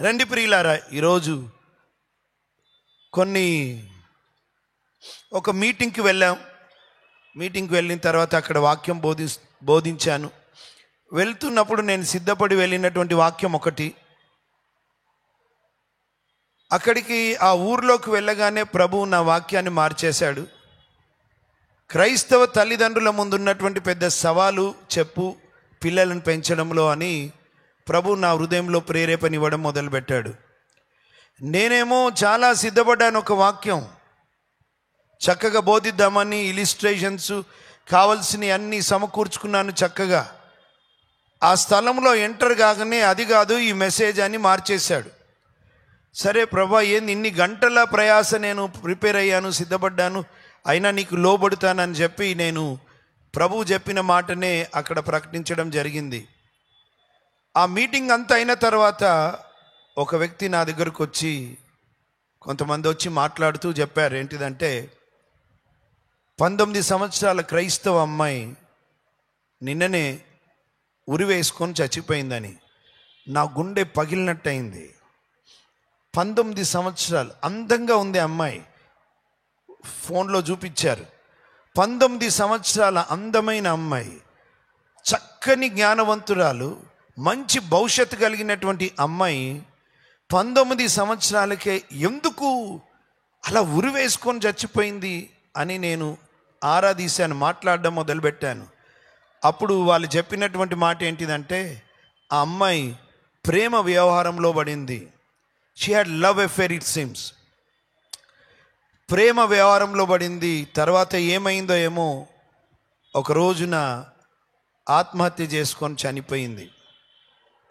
రండి ప్రియులారా, ఈరోజు ఒక మీటింగ్కి వెళ్ళాం. మీటింగ్కి వెళ్ళిన తర్వాత అక్కడ వాక్యం బోధించాను. వెళ్తున్నప్పుడు నేను సిద్ధపడి వెళ్ళినటువంటి వాక్యం ఒకటి. అక్కడికి ఆ ఊర్లోకి వెళ్ళగానే ప్రభువు నా వాక్యాన్ని మార్చేశాడు. క్రైస్తవ తల్లిదండ్రుల ముందున్నటువంటి పెద్ద సవాలు చెప్పు పిల్లలను పెంచడంలో అని ప్రభు నా హృదయంలో ప్రేరేపణ ఇవ్వడం మొదలుపెట్టాడు. నేనేమో చాలా సిద్ధపడ్డాను. ఒక వాక్యం చక్కగా బోధిద్దామని ఇలిస్ట్రేషన్స్ కావాల్సినవి అన్నీ సమకూర్చుకున్నాను చక్కగా. ఆ స్థలంలో ఎంటర్ కాగానే అది కాదు ఈ మెసేజ్ అని మార్చేశాడు. సరే ప్రభా, ఏంది ఇన్ని గంటల ప్రయాస, నేను ప్రిపేర్ అయ్యాను, సిద్ధపడ్డాను, అయినా నీకు లోబడుతానని చెప్పి నేను ప్రభువు చెప్పిన మాటనే అక్కడ ప్రకటించడం జరిగింది. ఆ మీటింగ్ అంతా అయిన తర్వాత ఒక వ్యక్తి నా దగ్గరకు వచ్చి, కొంతమంది వచ్చి మాట్లాడుతూ చెప్పారు. ఏంటిదంటే 19 సంవత్సరాల క్రైస్తవ అమ్మాయి నిన్ననే ఉరివేసుకొని చచ్చిపోయిందని. నా గుండె పగిలినట్టయింది. 19 సంవత్సరాలు, అందంగా ఉంది అమ్మాయి, ఫోన్లో చూపించారు. 19 సంవత్సరాల అందమైన అమ్మాయి, చక్కని జ్ఞానవంతురాలు, మంచి భవిష్యత్తు కలిగినటువంటి అమ్మాయి 19 సంవత్సరాలకే ఎందుకు అలా ఉరి వేసుకొని చచ్చిపోయింది అని నేను ఆరాధీశాను, మాట్లాడడం మొదలుపెట్టాను. అప్పుడు వాళ్ళు చెప్పినటువంటి మాట ఏంటిదంటే, ఆ అమ్మాయి ప్రేమ వ్యవహారంలో పడింది. She had love affair, it seems. ప్రేమ వ్యవహారంలో పడింది. తర్వాత ఏమైందో ఏమో, ఒక రోజున ఆత్మహత్య చేసుకొని చనిపోయింది.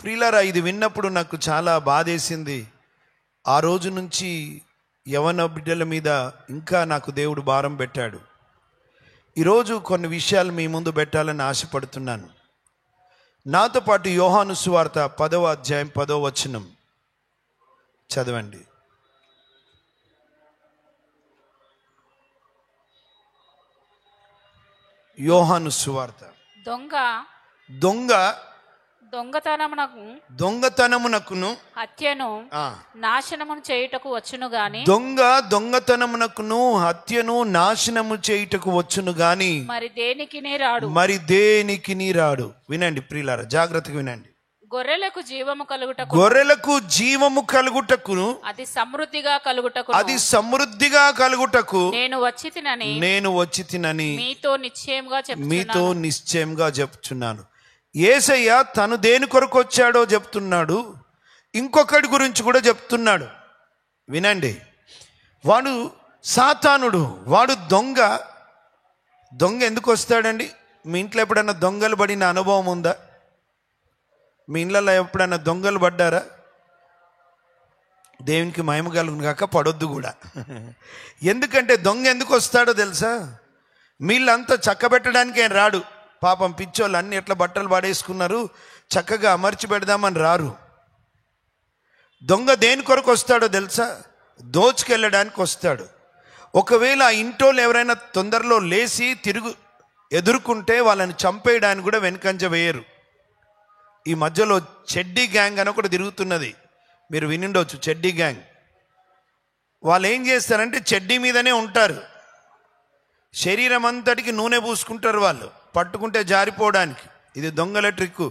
ప్రియులారా, ఇది విన్నప్పుడు నాకు చాలా బాధేసింది. ఆ రోజు నుంచి యవన బిడ్డల మీద ఇంకా నాకు దేవుడు భారం పెట్టాడు. ఈరోజు కొన్ని విషయాలు మీ ముందు పెట్టాలని ఆశపడుతున్నాను. నాతో పాటు యోహాను సువార్త 10వ అధ్యాయం 10వ వచనం చదవండి. యోహాను సువార్త. దొంగతనమునకును హత్యను నాశనమును చేయుటకు వచ్చును గాని, దొంగతనమునకును హత్యను నాశనము చేయుటకు వచ్చును గాని మరి దేనికిని రాడు. వినండి ప్రియులారా, జాగ్రత్తగా వినండి. గొర్రెలకు జీవము కలుగుటకును అది సమృద్ధిగా కలుగుటకు నేను వచ్చి తినని మీతో నిశ్చయంగా చెప్తున్నాను. యేసయ్య తను దేని కొరకు వచ్చాడో చెప్తున్నాడు, ఇంకొకటి గురించి కూడా చెప్తున్నాడు. వినండి. వాడు సాతానుడు, వాడు దొంగ ఎందుకు వస్తాడండి? మీ ఇంట్లో ఎప్పుడైనా దొంగలు పడిన అనుభవం ఉందా? మీ ఇళ్ళల్లో ఎప్పుడైనా దొంగలు పడ్డారా? దేవునికి మహిమ కలుగును కాక, పడొద్దు కూడా. ఎందుకంటే దొంగ ఎందుకు వస్తాడో తెలుసా? మీళ్ళంతా చక్కబెట్టడానికి ఆయన రాడు. పాపం పిచ్చోళ్ళు అన్ని ఎట్లా బట్టలు పడేసుకున్నారు, చక్కగా అమర్చి పెడదామని రారు. దొంగ దేని కొరకు వస్తాడో తెలుసా? దోచుకెళ్ళడానికి వస్తాడు. ఒకవేళ ఆ ఇంటోళ్ళు ఎవరైనా తొందరలో లేచి ఎదుర్కొంటే వాళ్ళని చంపేయడానికి కూడా వెనుకంజ వేయరు. ఈ మధ్యలో చెడ్డీ గ్యాంగ్ అని ఒకటి తిరుగుతున్నది, మీరు వినిండొచ్చు. చెడ్డీ గ్యాంగ్ వాళ్ళు ఏం చేస్తారంటే చెడ్డీ మీదనే ఉంటారు, శరీరం అంతటికి నూనె పూసుకుంటారు వాళ్ళు, పట్టుకుంటే జారిపోవడానికి. ఇది దొంగల ట్రిక్కు.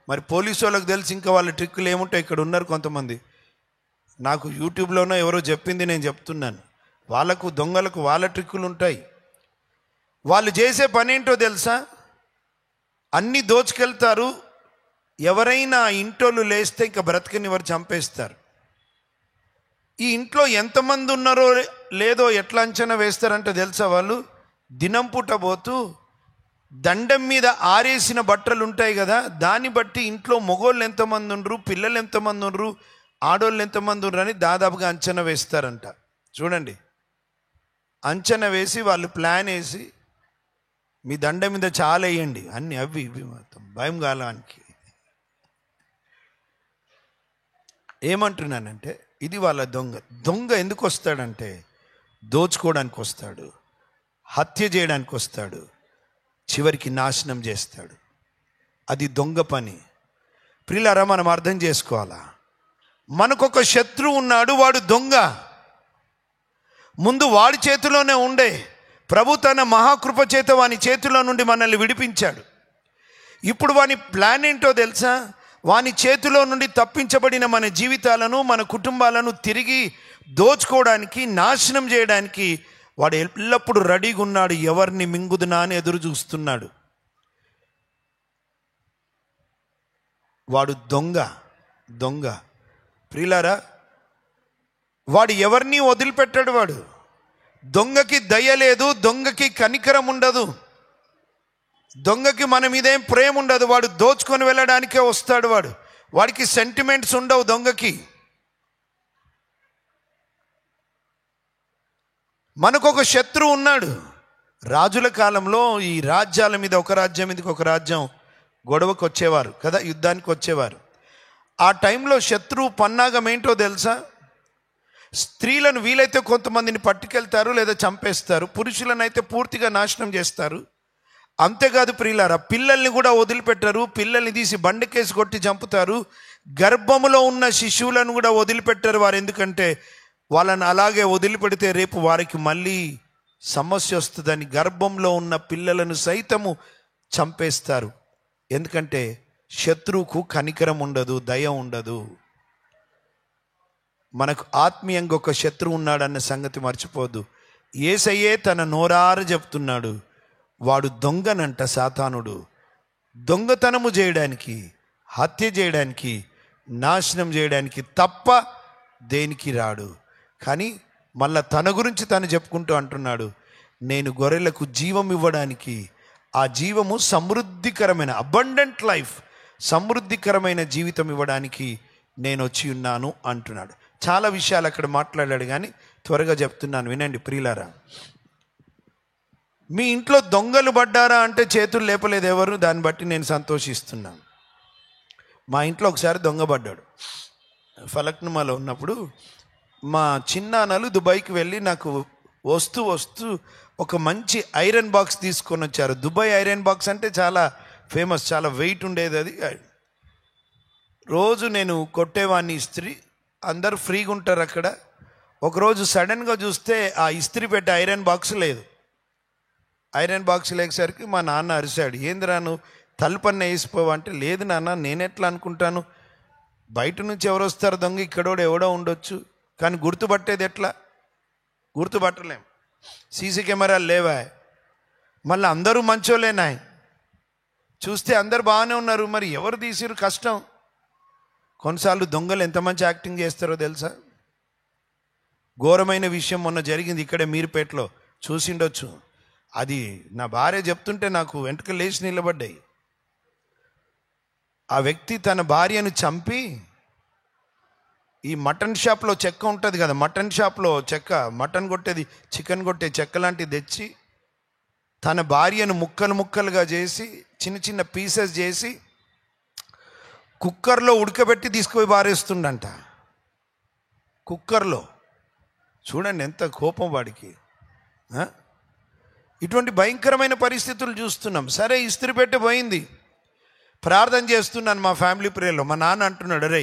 మరి పోలీసు వాళ్ళకి తెలిసి ఇంకా వాళ్ళ ట్రిక్కులు ఏముంటాయి. ఇక్కడ ఉన్నారు కొంతమంది, నాకు యూట్యూబ్లోనో ఎవరో చెప్పింది నేను చెప్తున్నాను. దొంగలకు వాళ్ళ ట్రిక్కులు ఉంటాయి. వాళ్ళు చేసే పని ఏంటో తెలుసా? అన్నీ దోచుకెళ్తారు. ఎవరైనా ఇంటోళ్ళు లేస్తే ఇంకా బ్రతకనివారు చంపేస్తారు. ఈ ఇంట్లో ఎంతమంది ఉన్నారో లేదో ఎట్లా అంచనా వేస్తారంటే తెలుసా? వాళ్ళు దినం పూట పోతూ దండం మీద ఆరేసిన బట్టలు ఉంటాయి కదా, దాన్ని బట్టి ఇంట్లో మగోళ్ళు ఎంతమంది ఉండరు, పిల్లలు ఎంతమంది ఉండరు, ఆడోళ్ళు ఎంతమంది ఉండరు అని దాదాపుగా అంచనా వేస్తారంట. చూడండి, అంచనా వేసి వాళ్ళు ప్లాన్ వేసి మీ దండం మీద చాలా వేయండి అన్నీ, అవి ఇవి మొత్తం భయం కాలానికి. ఏమంటున్నానంటే ఇది వాళ్ళ దొంగ ఎందుకు వస్తాడంటే దోచుకోవడానికి వస్తాడు, హత్య చేయడానికి వస్తాడు, చివరికి నాశనం చేస్తాడు. అది దొంగ పని. ప్రియులారా, మనం అర్థం చేసుకోవాలా? మనకొక శత్రువు ఉన్నాడు, వాడు దొంగ. ముందు వాడి చేతిలోనే ఉండే ప్రభు తన మహాకృప చేత వాని చేతిలో నుండి మనల్ని విడిపించాడు. ఇప్పుడు వాని ప్లాన్ ఏంటో తెలుసా? వాని చేతిలో నుండి తప్పించబడిన మన జీవితాలను, మన కుటుంబాలను తిరిగి దోచుకోవడానికి, నాశనం చేయడానికి వాడు ఎల్లప్పుడూ రెడీగా ఉన్నాడు. ఎవరిని మింగుదునా అని ఎదురు చూస్తున్నాడు. వాడు దొంగ. ప్రియులారా, వాడు ఎవరిని వదిలిపెట్టాడు. వాడు దొంగకి దయ లేదు, దొంగకి కనికరం ఉండదు, దొంగకి మన మీదేం ప్రేమ ఉండదు. వాడు దోచుకొని వెళ్ళడానికే వస్తాడు. వాడికి సెంటిమెంట్స్ ఉండవు దొంగకి. మనకొక శత్రువు ఉన్నాడు. రాజుల కాలంలో ఈ రాజ్యాల మీద, ఒక రాజ్యం మీదకి ఒక రాజ్యం గొడవకు వచ్చేవారు కదా, యుద్ధానికి వచ్చేవారు. ఆ టైంలో శత్రువు పన్నాగం ఏంటో తెలుసా? స్త్రీలను వీలైతే కొంతమందిని పట్టుకెళ్తారు లేదా చంపేస్తారు, పురుషులను అయితే పూర్తిగా నాశనం చేస్తారు. అంతేకాదు ప్రియులారా, పిల్లల్ని కూడా వదిలిపెట్టారు. పిల్లల్ని తీసి బండకేసి కొట్టి చంపుతారు. గర్భములో ఉన్న శిశువులను కూడా వదిలిపెట్టారు వారు. ఎందుకంటే వాళ్ళని అలాగే వదిలిపెడితే రేపు వారికి మళ్ళీ సమస్య వస్తుందని గర్భంలో ఉన్న పిల్లలను సైతము చంపేస్తారు. ఎందుకంటే శత్రువుకు కనికరం ఉండదు, దయ ఉండదు. మనకు ఆత్మీయంగా ఒక శత్రువు ఉన్నాడన్న సంగతి మర్చిపోద్దు. యేసయ్యే తన నోరారు చెప్తున్నాడు, వాడు దొంగనంట, సాతానుడు. దొంగతనము చేయడానికి, హత్య చేయడానికి, నాశనం చేయడానికి తప్ప దేనికి రాడు. కానీ మళ్ళా తన గురించి తను చెప్పుకుంటూ అంటున్నాడు, నేను గొర్రెలకు జీవం ఇవ్వడానికి, ఆ జీవము సమృద్ధికరమైన అబండెంట్ లైఫ్, సమృద్ధికరమైన జీవితం ఇవ్వడానికి నేను వచ్చి ఉన్నాను అంటున్నాడు. చాలా విషయాలు అక్కడ మాట్లాడాడు, కానీ త్వరగా చెప్తున్నాను వినండి ప్రియులారా. మీ ఇంట్లో దొంగలు పడ్డారా అంటే చేతులు లేపలేదు ఎవరు, దాన్ని బట్టి నేను సంతోషిస్తున్నాను. మా ఇంట్లో ఒకసారి దొంగ పడ్డాడు. ఫలక్నుమాలో ఉన్నప్పుడు మా చిన్నాన్నలు దుబాయ్కి వెళ్ళి నాకు వస్తూ ఒక మంచి ఐరన్ బాక్స్ తీసుకొని వచ్చారు. దుబాయ్ ఐరన్ బాక్స్ అంటే చాలా ఫేమస్, చాలా వెయిట్ ఉండేది అది. రోజు నేను కొట్టేవాడిని ఇస్త్రీ, అందరూ ఫ్రీగా ఉంటారు అక్కడ. ఒకరోజు సడన్గా చూస్తే ఆ ఇస్త్రీ పెట్టే ఐరన్ బాక్స్ లేదు. ఐరన్ బాక్స్ లేకపోయేసరికి మా నాన్న అరిశాడు, ఏందిరా నువ్వు తలుపన్న వేసిపోవా అంటే, లేదు నాన్న, నేనెట్లా అనుకుంటాను, బయట నుంచి ఎవరు వస్తారు దొంగ, ఇక్కడోడు ఎవడో ఉండొచ్చు, కానీ గుర్తుపట్టేది ఎట్లా, గుర్తుపట్టలేం, సీసీ కెమెరాలు లేవా, మళ్ళీ అందరూ మంచోలేనా, చూస్తే అందరు బాగానే ఉన్నారు, మరి ఎవరు తీసిరు కష్టం. కొన్నిసార్లు దొంగలు ఎంత మంచి యాక్టింగ్ చేస్తారో తెలుసా? ఘోరమైన విషయం మొన్న జరిగింది ఇక్కడే మీర్పేటలో, చూసిండొచ్చు. అది నా భార్య చెప్తుంటే నాకు వెంటక లేచి నిలబడ్డాయి. ఆ వ్యక్తి తన భార్యను చంపి, ఈ మటన్ షాప్లో చెక్క ఉంటుంది కదా, మటన్ షాప్లో చెక్క, మటన్ కొట్టేది, చికెన్ కొట్టే చెక్క లాంటిది తెచ్చి తన భార్యను ముక్కలు ముక్కలుగా చేసి, చిన్న చిన్న పీసెస్ చేసి కుక్కర్లో ఉడకబెట్టి తీసుకుపోయి బారేస్తుండంట. కుక్కర్లో. చూడండి ఎంత కోపం వాడికి. ఇటువంటి భయంకరమైన పరిస్థితులు చూస్తున్నాం. సరే, ఇస్త్రీ పెట్టి పోయింది, ప్రార్థన చేస్తున్నాను మా ఫ్యామిలీ ప్రేయర్లో. మా నాన్న అంటున్నాడు, రే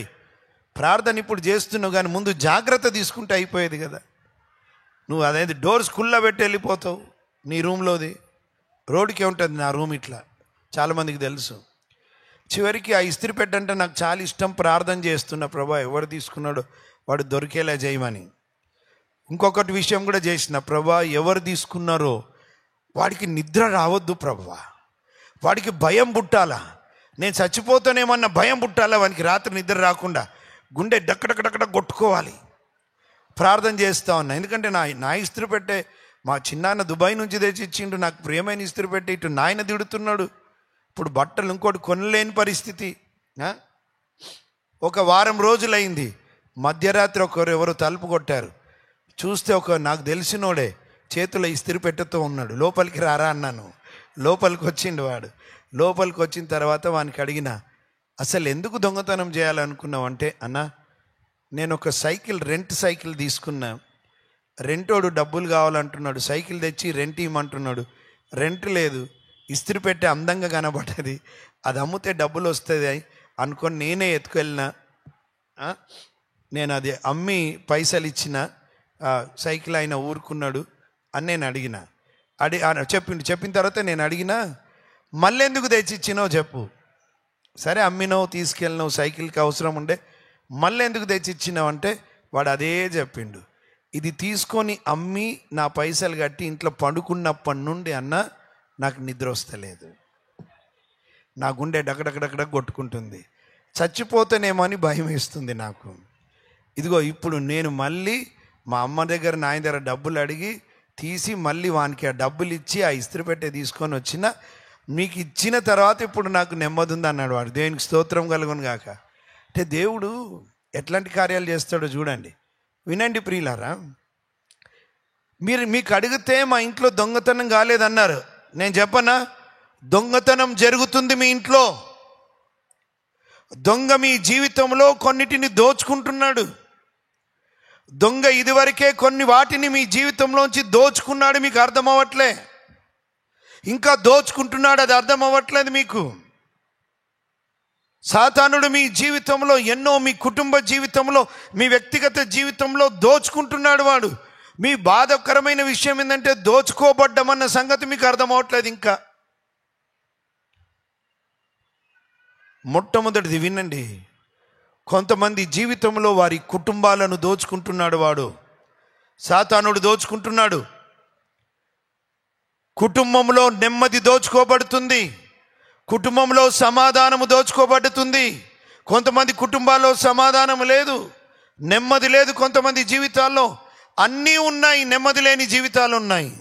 ప్రార్థన ఇప్పుడు చేస్తున్నావు కానీ ముందు జాగ్రత్త తీసుకుంటే అయిపోయేది కదా, నువ్వు అదేది డోర్స్ కుల్లా పెట్టి వెళ్ళిపోతావు నీ రూమ్లోది, రోడ్డుకే ఉంటుంది నా రూమ్, ఇట్లా చాలామందికి తెలుసు. చివరికి ఆ ఇస్త్రీ పెట్టంటే నాకు చాలా ఇష్టం, ప్రార్థన చేస్తున్నా, ప్రభా ఎవరు తీసుకున్నాడో వాడు దొరికేలా చేయమని. ఇంకొకటి విషయం కూడా చేసిన, ప్రభా ఎవరు తీసుకున్నారో వాడికి నిద్ర రావద్దు ప్రభా, వాడికి భయం పుట్టాలా, నేను చచ్చిపోతానేమన్నా భయం పుట్టాలా, వానికి రాత్రి నిద్ర రాకుండా గుండె డక్కడక్కడక్కడ కొట్టుకోవాలి. ప్రార్థన చేస్తా ఉన్నా, ఎందుకంటే నా ఇస్త్రీ పెట్టే మా చిన్నాన్న దుబాయ్ నుంచి తెచ్చి ఇచ్చిండు, నాకు ప్రియమైన ఇస్త్రీ పెట్టి ఇటు నాయన తిడుతున్నాడు. ఇప్పుడు బట్టలు ఇంకోటి కొనలేని పరిస్థితి. ఒక వారం రోజులైంది, మధ్యరాత్రి ఎవరు తలుపు కొట్టారు. చూస్తే నాకు తెలిసినోడే చేతిలో ఇస్త్రీ పెట్టెతో ఉన్నాడు. లోపలికి రారా అన్నాను, లోపలికి వచ్చిండు వాడు. లోపలికి వచ్చిన తర్వాత వానికి అడిగిన, అసలు ఎందుకు దొంగతనం చేయాలనుకున్నావు అంటే, అన్న నేను ఒక రెంట్ సైకిల్ తీసుకున్నా, రెంటోడు డబ్బులు కావాలంటున్నాడు, సైకిల్ తెచ్చి రెంట్ ఇవ్వమంటున్నాడు, రెంట్ లేదు, ఇస్త్రీ పెట్టే అందంగా కనబడ్డది, అది అమ్మితే డబ్బులు వస్తుంది అనుకొని నేనే ఎత్తుకెళ్ళినా, నేను అది అమ్మి పైసలు ఇచ్చిన సైకిల్ ఆయన ఊరుకున్నాడు అని నేను అడిగిన. చెప్పిన తర్వాత నేను అడిగినా, మళ్ళీ ఎందుకు తెచ్చిచ్చినావు చెప్పు. సరే అమ్మినావు, తీసుకెళ్ళినావు, సైకిల్కి అవసరం ఉండే, మళ్ళీ ఎందుకు తెచ్చిచ్చినావు అంటే వాడు అదే చెప్పిండు. ఇది తీసుకొని అమ్మి నా పైసలు కట్టి ఇంట్లో పండుకున్నప్పటి నుండి అన్న నాకు నిద్ర వస్తలేదు, నా గుండె డగడగడగడ కొట్టుకుంటుంది, చచ్చిపోతేనేమో అని భయం వేస్తుంది నాకు. ఇదిగో ఇప్పుడు నేను మళ్ళీ మా అమ్మ దగ్గర నాయన దగ్గర డబ్బులు అడిగి తీసి మళ్ళీ వానికి ఆ డబ్బులు ఇచ్చి ఆ ఇస్త్రీ పెట్టే తీసుకొని వచ్చిన, మీకు ఇచ్చిన తర్వాత ఇప్పుడు నాకు నెమ్మది ఉంది అన్నాడు వాడు. దేవునికి స్తోత్రం కలుగును గాక. అంటే దేవుడు ఎట్లాంటి కార్యాలు చేస్తాడో చూడండి. వినండి ప్రియులారా, మీకు అడిగితే మా ఇంట్లో దొంగతనం కాలేదన్నారు, నేను చెప్పనా, దొంగతనం జరుగుతుంది మీ ఇంట్లో. దొంగ మీ జీవితంలో కొన్నిటిని దోచుకుంటున్నాడు. దొంగ ఇదివరకే కొన్ని వాటిని మీ జీవితంలోంచి దోచుకున్నాడు, మీకు అర్థం అవ్వట్లే. ఇంకా దోచుకుంటున్నాడు, అది అర్థం అవ్వట్లేదు మీకు. సాతానుడు మీ జీవితంలో ఎన్నో, మీ కుటుంబ జీవితంలో, మీ వ్యక్తిగత జీవితంలో దోచుకుంటున్నాడు వాడు. మీ బాధాకరమైన విషయం ఏంటంటే దోచుకోబడ్డమన్న సంగతి మీకు అర్థం అవ్వట్లేదు ఇంకా. మొట్టమొదటిది వినండి, కొంతమంది జీవితంలో వారి కుటుంబాలను దోచుకుంటున్నాడు వాడు. సాతానుడు దోచుకుంటున్నాడు. కుటుంబంలో నెమ్మది దోచుకోబడుతుంది, కుటుంబంలో సమాధానము దోచుకోబడుతుంది. కొంతమంది కుటుంబాల్లో సమాధానం లేదు, నెమ్మది లేదు. కొంతమంది జీవితాల్లో అన్నీ ఉన్నాయి, నెమ్మది లేని జీవితాలు ఉన్నాయి.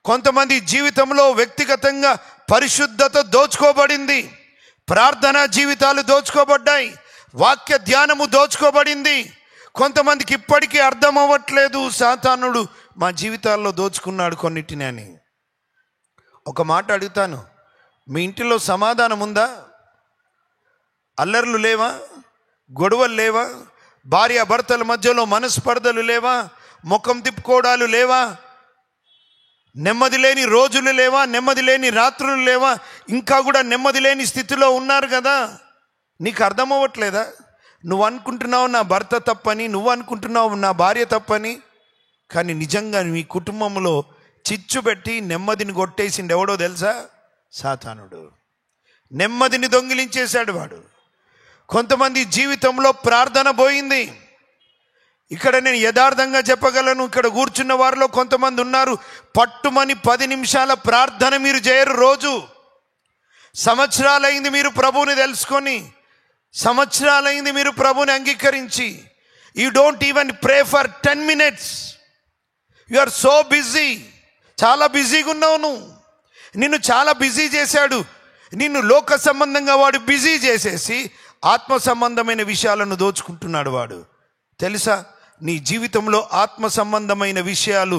కొంతమంది జీవితంలో వ్యక్తిగతంగా పరిశుద్ధత దోచుకోబడింది, ప్రార్థనా జీవితాలు దోచుకోబడ్డాయి, వాక్య ధ్యానము దోచుకోబడింది. కొంతమందికి ఇప్పటికీ అర్థం అవ్వట్లేదు, సాతానుడు మా జీవితాల్లో దోచుకున్నాడు కొన్నిటిని అని. ఒక మాట అడుగుతాను, మీ ఇంటిలో సమాధానం ఉందా? అల్లర్లు లేవా? గొడవలు లేవా? భార్య భర్తల మధ్యలో మనస్పర్ధలు లేవా? ముఖం తిప్పుకోవడాలు లేవా? నెమ్మది లేని రోజులు లేవా? నెమ్మది లేని రాత్రులు లేవా? ఇంకా కూడా నెమ్మది లేని స్థితిలో ఉన్నారు కదా. నీకు అర్థం అవ్వట్లేదా? నువ్వు అనుకుంటున్నావు నా భర్త తప్పని, నువ్వు అనుకుంటున్నావు నా భార్య తప్పని, కానీ నిజంగా మీ కుటుంబంలో చిచ్చు పెట్టి నెమ్మదిని కొట్టేసిండు ఎవడో తెలుసా? సాతానుడు. నెమ్మదిని దొంగిలించేశాడు వాడు. కొంతమంది జీవితంలో ప్రార్థన పోయింది. ఇక్కడ నేను యథార్థంగా చెప్పగలను, ఇక్కడ కూర్చున్న వారిలో కొంతమంది ఉన్నారు, పట్టుమని 10 నిమిషాల ప్రార్థన మీరు చేయరు రోజు. సంవత్సరాలైంది మీరు ప్రభువుని తెలుసుకొని, సంవత్సరాలైంది మీరు ప్రభువుని అంగీకరించి. You don't even pray for 10 minutes. You are so busy. చాలా బిజీగా ఉన్నావు నువ్వు. నిన్ను చాలా బిజీ చేశాడు. నిన్ను లోక సంబంధంగా వాడు బిజీ చేసేసి ఆత్మ సంబంధమైన విషయాలను దోచుకుంటున్నాడు వాడు. తెలుసా, నీ జీవితంలో ఆత్మ సంబంధమైన విషయాలు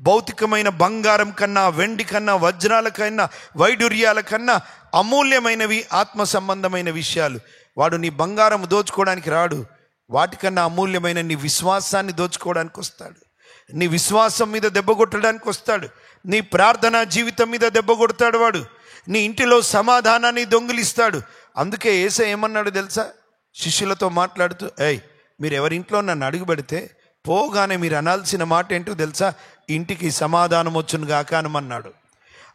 భౌతికమైన బంగారం కన్నా, వెండి కన్నా, వజ్రాల కన్నా, వైడూర్యాల కన్నా అమూల్యమైనవి ఆత్మ సంబంధమైన విషయాలు. వాడు నీ బంగారం దోచుకోవడానికి రాడు, వాటికన్నా అమూల్యమైన నీ విశ్వాసాన్ని దోచుకోవడానికి వస్తాడు. నీ విశ్వాసం మీద దెబ్బ కొట్టడానికి వస్తాడు. నీ ప్రార్థనా జీవితం మీద దెబ్బ కొడతాడు వాడు. నీ ఇంటిలో సమాధానాన్ని దొంగిలిస్తాడు. అందుకే యేసయ్య ఏమన్నాడు తెలుసా? శిష్యులతో మాట్లాడుతూ, మీరు ఎవరింట్లో నన్ను అడుగు పెడితే పోగానే మీరు అనాల్సిన మాట ఏంటో తెలుసా? ఇంటికి సమాధానం వచ్చును గాక అనమన్నాడు.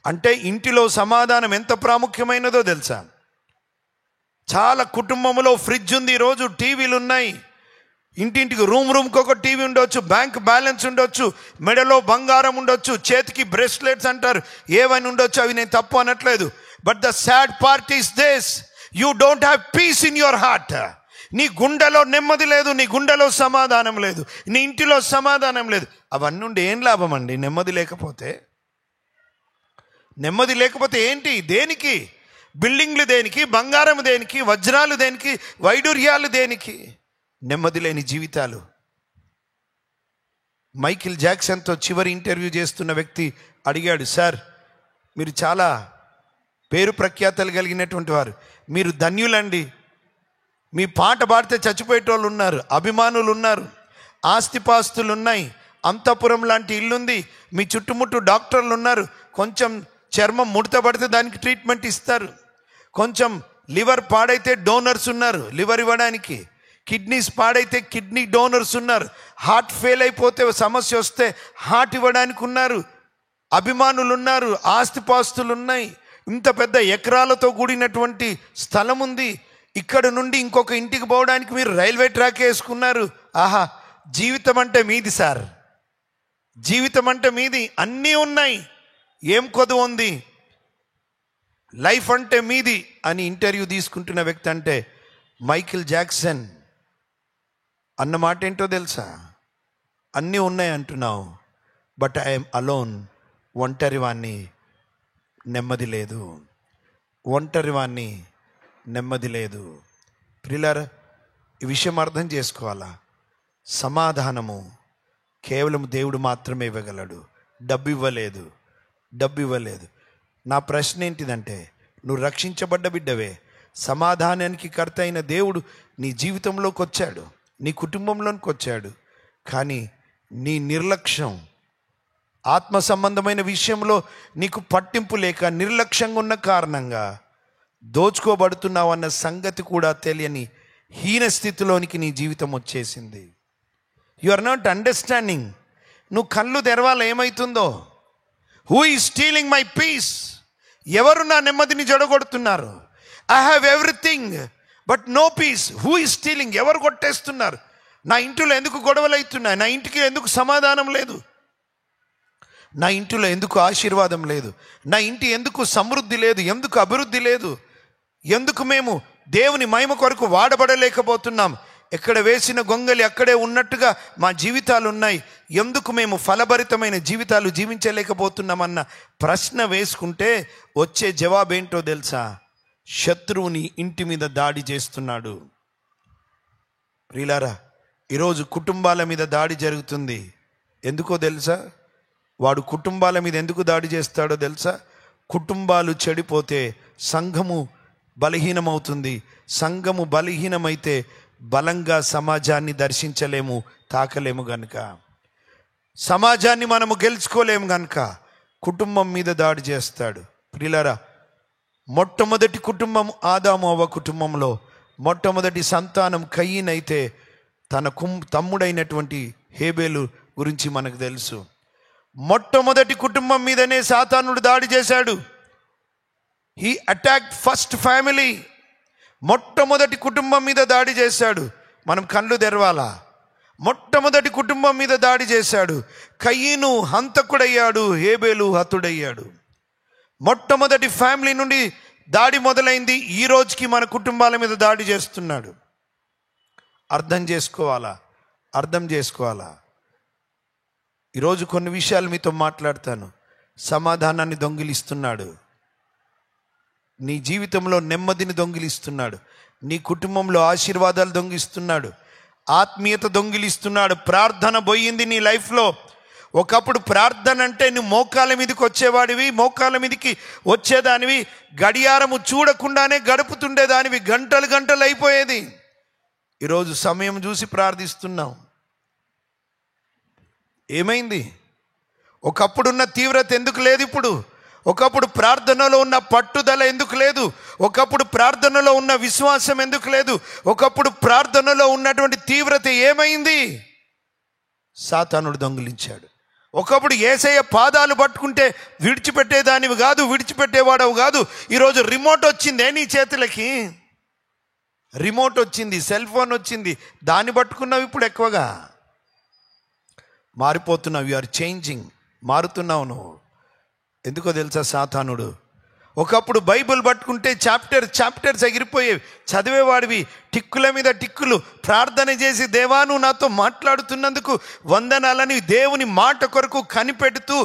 అంటే ఇంటిలో సమాధానం ఎంత ప్రాముఖ్యమైనదో తెలుసా? చాలా కుటుంబంలో ఫ్రిడ్జ్ ఉంది, ఈరోజు టీవీలు ఉన్నాయి, ఇంటింటికి రూమ్కి ఒక టీవీ ఉండొచ్చు, బ్యాంక్ బ్యాలెన్స్ ఉండొచ్చు, మెడలో బంగారం ఉండొచ్చు, చేతికి బ్రేస్లెట్స్ అంటారు, ఏవైనా ఉండొచ్చు. అవి నేను తప్పు అనట్లేదు. But the sad part is this, you don't have piece in your heart. నీ గుండెలో నెమ్మది లేదు, నీ గుండెలో సమాధానం లేదు, నీ ఇంటిలో సమాధానం లేదు. అవన్నీ ఉండి ఏం లాభం అండి? నెమ్మది లేకపోతే. నెమ్మది లేకపోతే ఏంటి? దేనికి? బిల్డింగ్లు దేనికి? బంగారం దేనికి? వజ్రాలు దేనికి? వైడూర్యాలు దేనికి? నెమ్మది లేని జీవితాలు. మైకిల్ జాక్సన్తో చివరి ఇంటర్వ్యూ చేస్తున్న వ్యక్తి అడిగాడు, సార్ మీరు చాలా పేరు ప్రఖ్యాతలు కలిగినటువంటి వారు, మీరు ధన్యులండి, మీ పాట పాడితే చచ్చిపోయేటోళ్ళు ఉన్నారు, అభిమానులు ఉన్నారు, ఆస్తిపాస్తులు ఉన్నాయి, అంతఃపురం లాంటి ఇల్లుంది, మీ చుట్టుముట్టు డాక్టర్లు ఉన్నారు, కొంచెం చర్మం ముడత పడితే దానికి ట్రీట్మెంట్ ఇస్తారు, కొంచెం లివర్ పాడైతే డోనర్స్ ఉన్నారు లివర్ ఇవ్వడానికి, కిడ్నీస్ పాడైతే కిడ్నీ డోనర్స్ ఉన్నారు. హార్ట్ ఫెయిల్ అయిపోతే సమస్య వస్తే హార్ట్ ఇవ్వడానికి ఉన్నారు. అభిమానులు ఉన్నారు, ఆస్తిపాస్తులు ఉన్నాయి, ఇంత పెద్ద ఎకరాలతో కూడినటువంటి స్థలం ఉంది. ఇక్కడ నుండి ఇంకొక ఇంటికి పోవడానికి మీరు రైల్వే ట్రాక్ వేసుకున్నారు. ఆహా, జీవితం అంటే మీది సార్, జీవితం అంటే మీది, అన్నీ ఉన్నాయి, ఏం కొదువు ఉంది, లైఫ్ అంటే మీది అని ఇంటర్వ్యూ తీసుకుంటున్న వ్యక్తి అంటే మైకిల్ జాక్సన్ అన్న మాట ఏంటో తెలుసా? అన్నీ ఉన్నాయి అంటున్నావు, బట్ ఐఎమ్ అలోన్, ఒంటరివాణ్ణి, నెమ్మది లేదు, ఒంటరివాణ్ణి, నెమ్మది లేదు. ప్రియులారా, ఈ విషయం అర్థం చేసుకోవాలా. సమాధానము కేవలం దేవుడు మాత్రమే ఇవ్వగలడు. డబ్బు ఇవ్వలేదు. నా ప్రశ్న ఏంటిదంటే, నువ్వు రక్షించబడ్డ బిడ్డవే, సమాధానానికి కర్త అయిన దేవుడు నీ జీవితంలోకి వచ్చాడు, నీ కుటుంబంలోనికి వచ్చాడు. కానీ నీ నిర్లక్ష్యం, ఆత్మ సంబంధమైన విషయంలో నీకు పట్టింపు లేక నిర్లక్ష్యంగా ఉన్న కారణంగా దోచుకోబడుతున్నావు అన్న సంగతి కూడా తెలియని హీన స్థితిలోనికి నీ జీవితం వచ్చేసింది. You are not understanding. నువ్వు కళ్ళు తెరవాల ఏమవుతుందో. Who is stealing my peace? ఎవరు నా నెమ్మదిని జడగొడుతున్నారు? I have everything but no peace. Who is stealing? ఎవరు కొట్టేస్తున్నారు? నా ఇంటిలో ఎందుకు గొడవలు అవుతున్నాయి? నా ఇంటికి ఎందుకు సమాధానం లేదు? నా ఇంటిలో ఎందుకు ఆశీర్వాదం లేదు? నా ఇంటి ఎందుకు సమృద్ధి లేదు? ఎందుకు అభివృద్ధి లేదు? ఎందుకు మేము దేవుని మహిమ కొరకు వాడబడలేకపోతున్నాం? ఎక్కడ వేసిన గొంగలి అక్కడే ఉన్నట్టుగా మా జీవితాలు ఉన్నాయి. ఎందుకు మేము ఫలభరితమైన జీవితాలు జీవించలేకపోతున్నామన్న ప్రశ్న వేసుకుంటే వచ్చే జవాబేంటో తెలుసా? శత్రువుని ఇంటి మీద దాడి చేస్తున్నాడు. ప్రియులారా, ఈరోజు కుటుంబాల మీద దాడి జరుగుతుంది. ఎందుకో తెలుసా? వాడు కుటుంబాల మీద ఎందుకు దాడి చేస్తాడో తెలుసా? కుటుంబాలు చెడిపోతే సంఘము బలహీనమవుతుంది. సంఘము బలహీనమైతే బలంగా సమాజాన్ని దర్శించలేము, తాకలేము గనుక, సమాజాన్ని మనము గెలుచుకోలేము గనుక కుటుంబం మీద దాడి చేస్తాడు. ప్రియులారా, మొట్టమొదటి కుటుంబం ఆదాము అవ్వ కుటుంబంలో మొట్టమొదటి సంతానం కయీన్ అయితే తన తమ్ముడైనటువంటి హేబేలు గురించి మనకు తెలుసు. మొట్టమొదటి కుటుంబం మీదనే సాతానుడు దాడి చేశాడు. He attacked first family. మొట్టమొదటి కుటుంబం మీద దాడి చేశాడు. మనం కళ్ళు తెరవాలా. మొట్టమొదటి కుటుంబం మీద దాడి చేశాడు. కయీను హంతకుడయ్యాడు, హేబేలు హతుడయ్యాడు. మొట్టమొదటి ఫ్యామిలీ నుండి దాడి మొదలైంది. ఈ రోజుకి మన కుటుంబాల మీద దాడి చేస్తున్నాడు. అర్థం చేసుకోవాలా. ఈరోజు కొన్ని విషయాలు మీతో మాట్లాడతాను. సమాధానాన్ని దొంగిలిస్తున్నాడు, నీ జీవితంలో నెమ్మదిని దొంగిలిస్తున్నాడు, నీ కుటుంబంలో ఆశీర్వాదాలు దొంగిలిస్తున్నాడు, ఆత్మీయత దొంగిలిస్తున్నాడు. ప్రార్థన పోయింది నీ లైఫ్లో. ఒకప్పుడు ప్రార్థన అంటే నువ్వు మోకాల మీదకి వచ్చేవాడివి, మోకాల మీదకి వచ్చేదానివి, గడియారము చూడకుండానే గడుపుతుండేదానివి, గంటలు అయిపోయేది. ఈరోజు సమయం చూసి ప్రార్థిస్తున్నాం. ఏమైంది? ఒకప్పుడున్న తీవ్రత ఎందుకు లేదు ఇప్పుడు? ఒకప్పుడు ప్రార్థనలో ఉన్న పట్టుదల ఎందుకు లేదు? ఒకప్పుడు ప్రార్థనలో ఉన్న విశ్వాసం ఎందుకు లేదు? ఒకప్పుడు ప్రార్థనలో ఉన్నటువంటి తీవ్రత ఏమైంది? సాతానుడు దొంగిలించాడు. ఒకప్పుడు యేసయ్య పాదాలు పట్టుకుంటే విడిచిపెట్టేదానివి కాదు, విడిచిపెట్టేవాడవు కాదు. ఈరోజు రిమోట్ వచ్చిందే నీ చేతులకి, రిమోట్ వచ్చింది, సెల్ ఫోన్ వచ్చింది, దాన్ని పట్టుకున్నావు. ఇప్పుడు ఎక్కువగా మారిపోతున్నావు. యు ఆర్ చేంజింగ్, మారుతున్నావు నువ్వు. ఎందుకో తెలుసా? సాతానుడు ఒకప్పుడు బైబిల్ పట్టుకుంటే చాప్టర్స్ ఎగిరిపోయేవి, చదివేవాడివి, టిక్కుల మీద టిక్కులు, ప్రార్థన చేసి దేవా నువ్వు నాతో మాట్లాడుతున్నందుకు వందనాలని దేవుని మాట కొరకు కనిపెడుతూ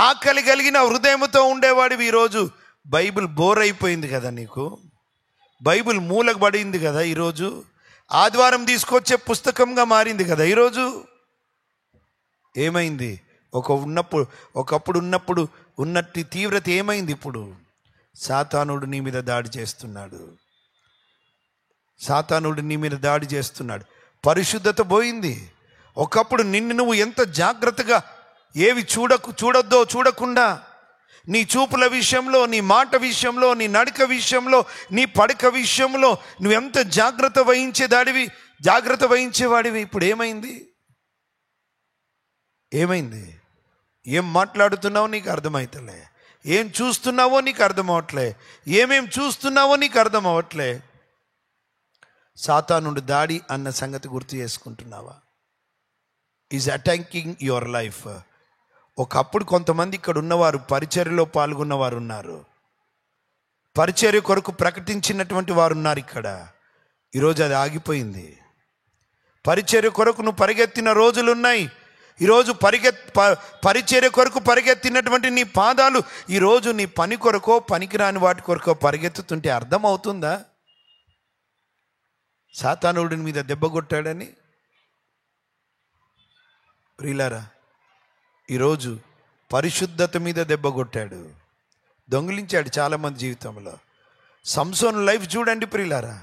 ఆకలి కలిగిన హృదయంతో ఉండేవాడివి. ఈరోజు బైబిల్ బోర్ అయిపోయింది కదా నీకు, బైబిల్ మూలకు పడింది కదా ఈరోజు, ఆదివారం తీసుకొచ్చే పుస్తకంగా మారింది కదా ఈరోజు. ఏమైంది? ఒకప్పుడు ఉన్నప్పుడు ఉన్నట్టు తీవ్రత ఏమైంది? ఇప్పుడు సాతానుడు నీ మీద దాడి చేస్తున్నాడు. పరిశుద్ధత పోయింది. ఒకప్పుడు నిన్ను నువ్వు ఎంత జాగ్రత్తగా ఏవి చూడకుండా నీ చూపుల విషయంలో, నీ మాట విషయంలో, నీ నడక విషయంలో, నీ పడక విషయంలో నువ్వు ఎంత జాగ్రత్త వహించేదాడివి. జాగ్రత్త వహించేవాడివి. ఇప్పుడు ఏమైంది? ఏమైంది? ఏం మాట్లాడుతున్నావో నీకు అర్థమవుతలే, ఏం చూస్తున్నావో నీకు అర్థం అవట్లే, ఏమేం చూస్తున్నావో నీకు అర్థం అవట్లే. సాతానుడి దాడి అన్న సంగతి గుర్తు చేసుకుంటున్నావా? Is attacking your life. ఒకప్పుడు కొంతమంది ఇక్కడ ఉన్నవారు పరిచర్యలో పాల్గొన్నవారు ఉన్నారు, పరిచర్య కొరకు ప్రకటించినటువంటి వారు ఉన్నారు ఇక్కడ. ఈరోజు అది ఆగిపోయింది. పరిచర్య కొరకు నువ్వు పరిగెత్తిన రోజులు ఉన్నాయి. ఈరోజు పరిచర్య కొరకు పరిగెత్తినటువంటి నీ పాదాలు ఈరోజు నీ పని కొరకో పనికిరాని వాటి కొరకో పరిగెత్తుతుంటే అర్థమవుతుందా? సాతానుడి మీద దెబ్బ కొట్టాడని. ప్రియులారా, ఈరోజు పరిశుద్ధత మీద దెబ్బ కొట్టాడు, దొంగిలించాడు చాలామంది జీవితంలో. సంసోను లైఫ్ చూడండి ప్రియులారా,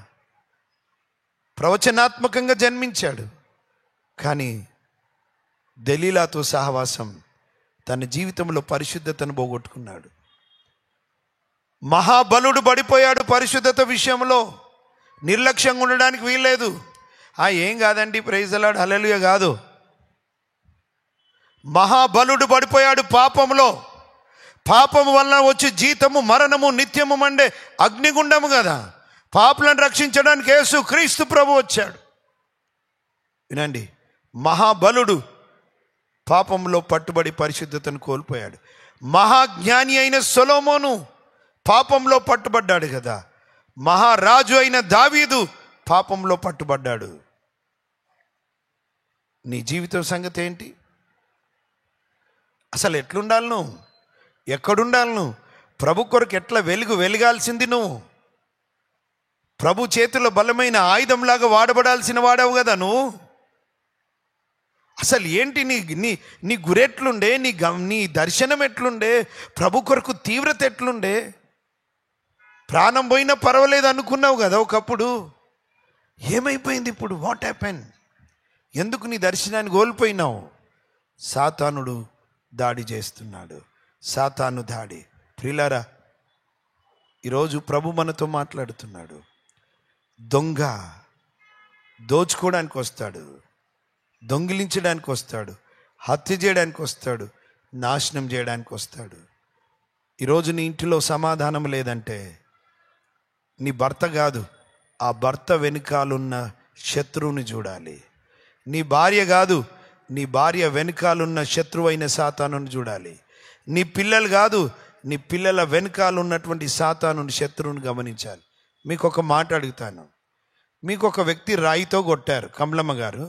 ప్రవచనాత్మకంగా జన్మించాడు, కానీ దెలీలాతో సహవాసం తన జీవితంలో పరిశుద్ధతను పోగొట్టుకున్నాడు. మహాబలుడు పడిపోయాడు పరిశుద్ధత విషయంలో. నిర్లక్ష్యంగా ఉండడానికి వీల్లేదు. ఏం కాదండి, ప్రైజ్ అలాడ్ హల్లెలూయా కాదు. మహాబలుడు పడిపోయాడు పాపంలో. పాపము వలన వచ్చి జీతము మరణము, నిత్యము మండే అగ్నిగుండము కదా. పాపులను రక్షించడానికి యేసు క్రీస్తు ప్రభు వచ్చాడు. వినండి, మహాబలుడు పాపంలో పట్టుబడి పరిశుద్ధతను కోల్పోయాడు. మహాజ్ఞాని అయిన సొలొమోను పాపంలో పట్టుబడ్డాడు కదా. మహారాజు అయిన దావీదు పాపంలో పట్టుబడ్డాడు. నీ జీవితం సంగతి ఏంటి? అసలు ఎట్లుండాలి నువ్వు? ఎక్కడుండాలి నువ్వు? ప్రభు కొరకు ఎట్లా వెలిగాల్సింది నువ్వు? ప్రభు చేతిలో బలమైన ఆయుధంలాగా వాడబడాల్సిన వాడవు కదా నువ్వు. అసలు ఏంటి నీ గురెట్లుండే, నీ దర్శనం ఎట్లుండే, ప్రభు కొరకు తీవ్రత ఎట్లుండే? ప్రాణం పోయినా పర్వాలేదు అనుకున్నావు కదా ఒకప్పుడు. ఏమైపోయింది ఇప్పుడు? What happen? ఎందుకు నీ దర్శనాన్ని కోల్పోయినావు? సాతానుడు దాడి చేస్తున్నాడు. సాతాను దాడి. ప్రియులారా, ఈరోజు ప్రభు మనతో మాట్లాడుతున్నాడు. దొంగ దోచుకోవడానికి వస్తాడు, దొంగిలించడానికి వస్తాడు, హత్య చేయడానికి వస్తాడు, నాశనం చేయడానికి వస్తాడు. ఈరోజు నీ ఇంటిలో సమాధానం లేదంటే నీ భర్త కాదు, ఆ భర్త వెనుకాలున్న శత్రువుని చూడాలి. నీ భార్య కాదు, నీ భార్య వెనుకాలున్న శత్రువైన సాతానుని చూడాలి. నీ పిల్లలు కాదు, నీ పిల్లల వెనుకాలున్నటువంటి సాతానుని శత్రువుని గమనించాలి. మీకు ఒక మాట అడుగుతాను. మీకు ఒక వ్యక్తి రాయితో కొట్టారు, కమలమ్మ గారు,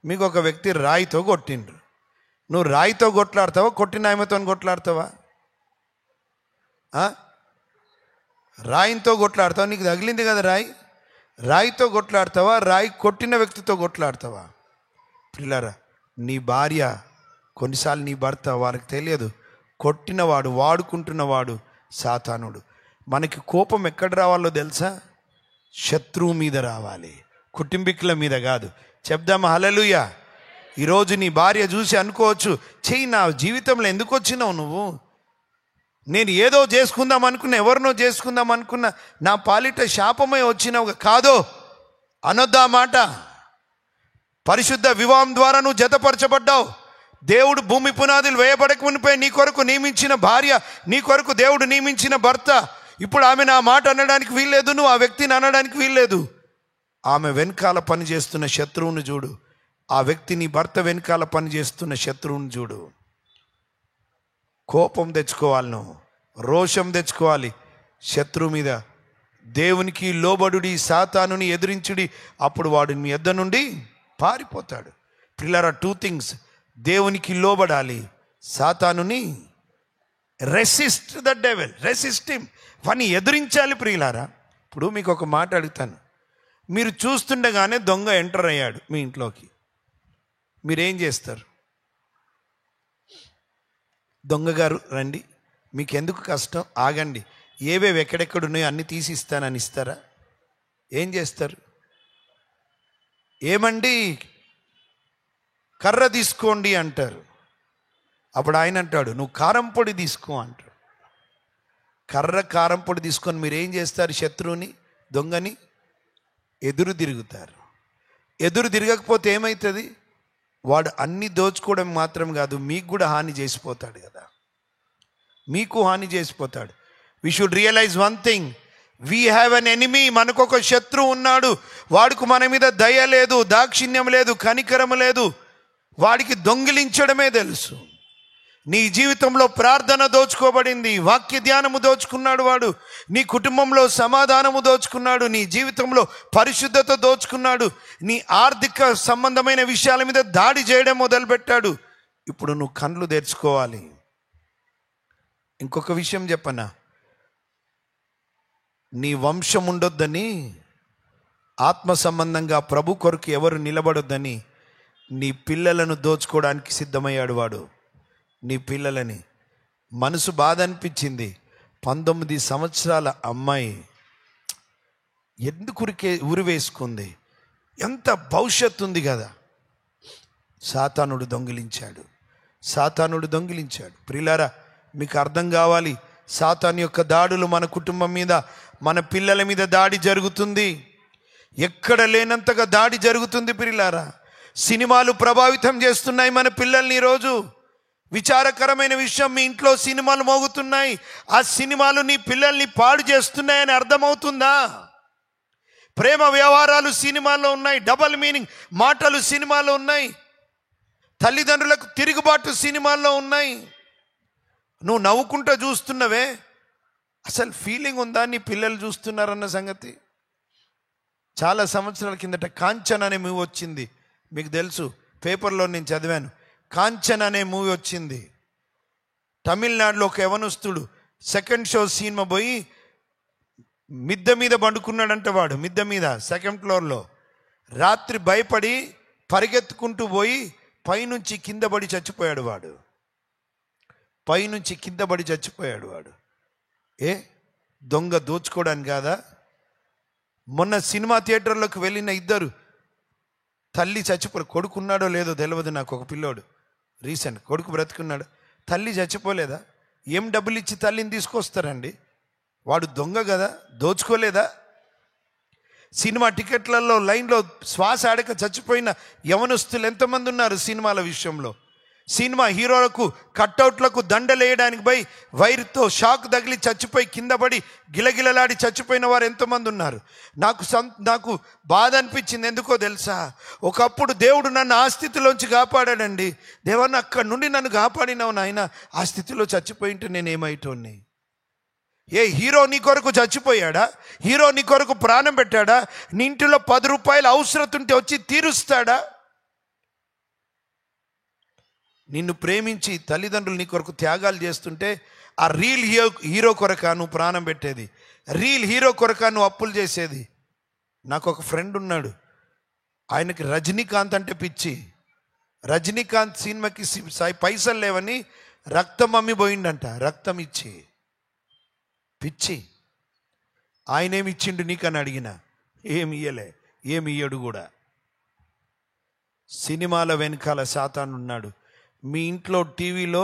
మీకు ఒక వ్యక్తి రాయితో కొట్టిండ్రు. నువ్వు రాయితో కొట్లాడతావా, కొట్టిన ఆమెతో కొట్లాడతావా? రాయితో కొట్లాడతావా? నీకు తగిలింది కదా రాయితో కొట్లాడతావా, రాయి కొట్టిన వ్యక్తితో కొట్లాడతావా? పిల్లరా, నీ భార్య, కొన్నిసార్లు నీ భర్త, వాళ్ళకి తెలియదు, కొట్టినవాడు, వాడుకుంటున్నవాడు సాతానుడు. మనకి కోపం ఎక్కడ రావాలో తెలుసా? శత్రువు మీద రావాలి, కుటుంబీకుల మీద కాదు. చెప్దామా హల్లెలూయా? ఈరోజు నీ భార్య చూసి అనుకోవచ్చు, చెయ్యి, నా జీవితంలో ఎందుకు వచ్చినావు నువ్వు? నేను ఏదో చేసుకుందాం అనుకున్నా, ఎవరినో చేసుకుందాం అనుకున్నా, నా పాలిట శాపమై వచ్చినావు. కాదో అనొద్దా మాట. పరిశుద్ధ వివాహం ద్వారా నువ్వు జతపరచబడ్డావు. దేవుడు భూమి పునాదులు వేయబడక మునిపై నీ కొరకు నియమించిన భార్య, నీ కొరకు దేవుడు నియమించిన భర్త. ఇప్పుడు ఆమె నా మాట అనడానికి వీల్లేదు, నువ్వు ఆ వ్యక్తిని అనడానికి వీల్లేదు. ఆమె వెనకాల పనిచేస్తున్న శత్రువుని చూడు. ఆ వ్యక్తి నీ భర్త వెనకాల పనిచేస్తున్న శత్రువుని చూడు. కోపం తెచ్చుకోవాలి, నువ్వు రోషం తెచ్చుకోవాలి శత్రువు మీద. దేవునికి లోబడుడి, సాతానుని ఎదిరించుడి, అప్పుడు వాడు మీ యొద్ద నుండి పారిపోతాడు. పిల్లరా, 2 things. దేవునికి లోబడాలి, సాతానుని resist the devil, resist him, వాడిని ఎదిరించాలి. ప్రియులారా, ఇప్పుడు మీకు ఒక మాట అడుగుతాను. మీరు చూస్తుండగానే దొంగ ఎంటర్ అయ్యాడు మీ ఇంట్లోకి, మీరేం చేస్తారు? దొంగగారు రండి, మీకు ఎందుకు కష్టం, ఆగండి, ఏవేవి ఎక్కడెక్కడున్నాయో అన్నీ తీసి ఇస్తానని ఇస్తారా? ఏం చేస్తారు? ఏమండి కర్ర తీసుకోండి అంటారు. అప్పుడు ఆయన అంటాడు, నువ్వు కారం పొడి తీసుకో అంటాడు. కారం పొడి తీసుకొని మీరు ఏం చేస్తారు? శత్రువుని, దొంగని ఎదురు తిరుగుతారు. ఎదురు తిరగకపోతే ఏమవుతుంది? వాడు అన్ని దోచుకోవడం మాత్రం కాదు, మీకు కూడా హాని చేసిపోతాడు కదా, మీకు హాని చేసిపోతాడు. We should realise one thing, we have an enemy. మనకు ఒక శత్రువు ఉన్నాడు. వాడికి మన మీద దయ లేదు, దాక్షిణ్యం లేదు, కనికరం లేదు. వాడికి దొంగిలించడమే తెలుసు. నీ జీవితంలో ప్రార్థన దోచుకోబడింది, వాక్య ధ్యానము దోచుకున్నాడు వాడు, నీ కుటుంబంలో సమాధానము దోచుకున్నాడు, నీ జీవితంలో పరిశుద్ధత దోచుకున్నాడు, నీ ఆర్థిక సంబంధమైన విషయాల మీద దాడి చేయడం మొదలుపెట్టాడు. ఇప్పుడు నువ్వు కళ్ళు తెరుచుకోవాలి. ఇంకొక విషయం చెప్పనా, నీ వంశం ఉండొద్దని, ఆత్మ సంబంధంగా ప్రభు కొరకు ఎవరు నిలబడొద్దని నీ పిల్లలను దోచుకోవడానికి సిద్ధమయ్యాడు వాడు. నీ పిల్లలని. మనసు బాధ అనిపించింది. 19 సంవత్సరాల అమ్మాయి ఎందుకు ఉరి వేసుకుంది? ఎంత భవిష్యత్తు ఉంది కదా. సాతానుడు దొంగిలించాడు, సాతానుడు దొంగిలించాడు. ప్రియులారా, మీకు అర్థం కావాలి, సాతాను యొక్క దాడులు మన కుటుంబం మీద, మన పిల్లల మీద దాడి జరుగుతుంది. ఎక్కడ లేనంతగా దాడి జరుగుతుంది ప్రియులారా. సినిమాలు ప్రభావితం చేస్తున్నాయి మన పిల్లల్ని. ఈరోజు విచారకరమైన విషయం, మీ ఇంట్లో సినిమాలు మోగుతున్నాయి. ఆ సినిమాలు నీ పిల్లల్ని పాడు చేస్తున్నాయని అర్థమవుతుందా? ప్రేమ వ్యవహారాలు సినిమాల్లో ఉన్నాయి, డబల్ మీనింగ్ మాటలు సినిమాలో ఉన్నాయి, తల్లిదండ్రులకు తిరుగుబాటు సినిమాల్లో ఉన్నాయి. నువ్వు నవ్వుకుంటూ చూస్తున్నవే, అసలు ఫీలింగ్ ఉందా నీ పిల్లలు చూస్తున్నారన్న సంగతి? చాలా సంవత్సరాల కిందట కాంచన్ అనే మూవీ వచ్చింది, మీకు తెలుసు, పేపర్లో నేను చదివాను. కాంచన్ అనే మూవీ వచ్చింది. తమిళనాడులో ఒక యవనస్తుడు సెకండ్ షో సినిమా పోయి మిద్దె మీద పండుకున్నాడంట. వాడు మిద్దె మీద 2nd ఫ్లోర్లో రాత్రి భయపడి పరిగెత్తుకుంటూ పోయి పైనుంచి కింద పడి చచ్చిపోయాడు వాడు. పైనుంచి కింద పడి చచ్చిపోయాడు వాడు. దొంగ దోచుకోవడానికి కాదా? మొన్న సినిమా థియేటర్లోకి వెళ్ళిన ఇద్దరు, తల్లి చచ్చిపోయి, కొడుకున్నాడో లేదో తెలియదు నాకు, ఒక పిల్లోడు రీసెంట్, కొడుకు బ్రతుకున్నాడు, తల్లి చచ్చిపోలేదా? ఏం డబ్బులు ఇచ్చి తల్లిని తీసుకొస్తారండి? వాడు దొంగ కదా, దోచుకోలేదా? సినిమా టికెట్లలో లైన్లో శ్వాస ఆడక చచ్చిపోయిన యవనస్తులు ఎంతమంది ఉన్నారు సినిమాల విషయంలో. సినిమా హీరోలకు కట్అవుట్లకు దండలేయడానికి పోయి వైర్తో షాక్ తగిలి చచ్చిపోయి కింద పడి గిలగిలలాడి చచ్చిపోయిన వారు ఎంతమంది ఉన్నారు. నాకు బాధ అనిపించింది. ఎందుకో తెలుసా? ఒకప్పుడు దేవుడు నన్ను ఆ స్థితిలోంచి కాపాడాడండి. దేవాన్ని అక్కడి నుండి నన్ను కాపాడినావు నాయన. ఆ స్థితిలో చచ్చిపోయింటే నేను ఏమైటోని? హీరో నీ కొరకు చచ్చిపోయాడా? హీరో నీ కొరకు ప్రాణం పెట్టాడా? నీ ఇంటిలో 10 రూపాయలు అవసరం ఉంటే వచ్చి తీరుస్తాడా? నిన్ను ప్రేమించి తల్లిదండ్రులు నీ కొరకు త్యాగాలు చేస్తుంటే ఆ రీల్ హీరో కొరక నువ్వు ప్రాణం పెట్టేది? రీల్ హీరో కొరక నువ్వు అప్పులు చేసేది? నాకు ఒక ఫ్రెండ్ ఉన్నాడు, ఆయనకి రజనీకాంత్ అంటే పిచ్చి. రజనీకాంత్ సినిమాకి పైసలు లేవని రక్తం అమ్మిపోయిండంట, రక్తం ఇచ్చి. పిచ్చి. ఆయనేమి ఇచ్చిండు నీకని అడిగిన, ఏమి ఇయ్యలే, ఏమి ఇయ్యడు కూడా. సినిమాల వెనకాల సాతాను ఉన్నాడు. మీ ఇంట్లో టీవీలో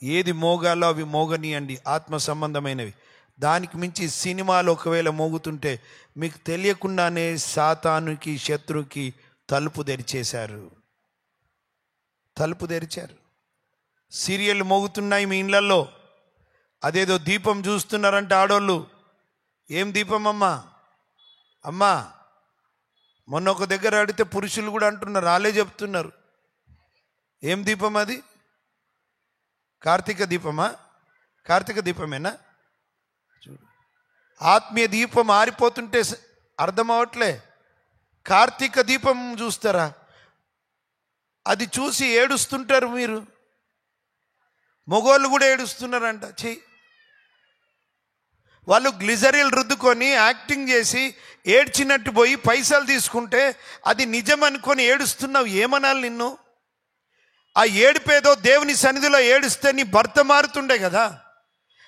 ఏది మోగాలో అవి మోగనియండి, ఆత్మ సంబంధమైనవి. దానికి మించి సినిమాలు ఒకవేళ మోగుతుంటే మీకు తెలియకుండానే సాతానుకి, శత్రువుకి తలుపు తెరిచేశారు, తలుపు తెరిచారు. సీరియల్ మోగుతున్నాయి మీ ఇళ్ళల్లో, అదేదో దీపం చూస్తున్నారంట ఆడోళ్ళు. ఏం దీపం అమ్మా? మొన్న ఒక దగ్గర అడిగితే పురుషులు కూడా అంటున్నారు, వాళ్ళే చెప్తున్నారు. ఏం దీపం అది? కార్తీక దీపమా? కార్తీక దీపమేనా? చూడు, ఆత్మీయ దీపం ఆరిపోతుంటే అర్థం అవట్లే. కార్తీక దీపం చూస్తారా? అది చూసి ఏడుస్తుంటారు మీరు. మగోళ్ళు కూడా ఏడుస్తున్నారంట. చెయ్యి, వాళ్ళు గ్లిజరిల్ రుద్దుకొని యాక్టింగ్ చేసి ఏడ్చినట్టు పోయి పైసలు తీసుకుంటే అది నిజం అనుకొని ఏడుస్తున్నావు. ఏమనాలి నిన్ను? ఆ ఏడుపేదో దేవుని సన్నిధిలో ఏడుస్తే నీ భర్త మారుతుండే కదా.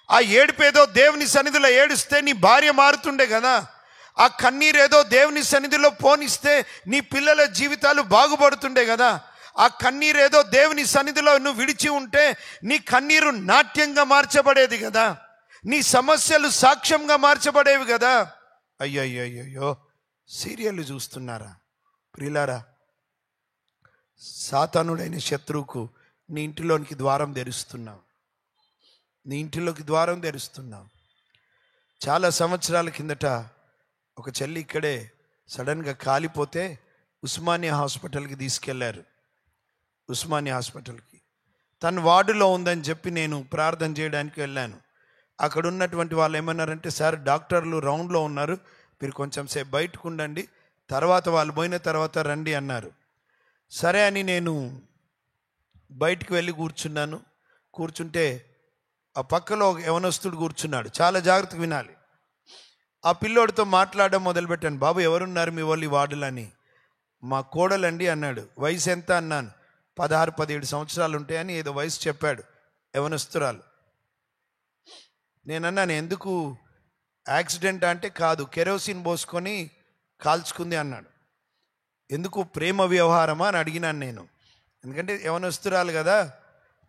ఆ ఏడుపేదో దేవుని సన్నిధిలో ఏడుస్తే నీ భార్య మారుతుండే కదా. ఆ కన్నీరేదో దేవుని సన్నిధిలో పోనిస్తే నీ పిల్లల జీవితాలు బాగుపడుతుండే కదా. ఆ కన్నీరేదో దేవుని సన్నిధిలో నువ్వు విడిచి ఉంటే నీ కన్నీరు నాట్యంగా మార్చబడేది కదా. నీ సమస్యలు సాక్ష్యంగా మార్చబడేవి కదా. అయ్యో, సీరియల్ చూస్తున్నారా ప్రియులారా, సాతానుడైన శత్రువుకు నీ ఇంటిలోనికి ద్వారం తెరుస్తున్నావు. నీ ఇంటిలోకి ద్వారం తెరుస్తున్నావు. చాలా సంవత్సరాల కిందట ఒక చెల్లి ఇక్కడే సడన్గా కాలిపోతే ఉస్మానియా హాస్పిటల్కి తీసుకెళ్లారు. ఉస్మానియా హాస్పిటల్కి తన వార్డులో ఉందని చెప్పి నేను ప్రార్థన చేయడానికి వెళ్ళాను. అక్కడ ఉన్నటువంటి వాళ్ళు ఏమన్నారంటే, సార్ డాక్టర్లు రౌండ్లో ఉన్నారు, మీరు కొంచెం సేపు బయటకు ఉండండి, తర్వాత వాళ్ళు పోయిన తర్వాత రండి అన్నారు. సరే అని నేను బయటికి వెళ్ళి కూర్చున్నాను. కూర్చుంటే ఆ పక్కలో ఒక యవనస్తుడు కూర్చున్నాడు. చాలా జాగ్రత్తగా వినాలి. ఆ పిల్లోడితో మాట్లాడడం మొదలుపెట్టాను. బాబు ఎవరున్నారు మీ వాళ్ళు ఈ వార్డులని? మా కోడలండి అన్నాడు. వయసు ఎంత అన్నాను. 16-17 సంవత్సరాలు ఉంటాయని ఏదో వయసు చెప్పాడు. యవనస్తురాలు. నేనన్నాను, ఎందుకు యాక్సిడెంట్ అంటే కాదు, కెరోసిన్ పోసుకొని కాల్చుకుంది అన్నాడు. ఎందుకు, ప్రేమ వ్యవహారమా అని అడిగినాను నేను. ఎందుకంటే యవనస్తురాలు కదా,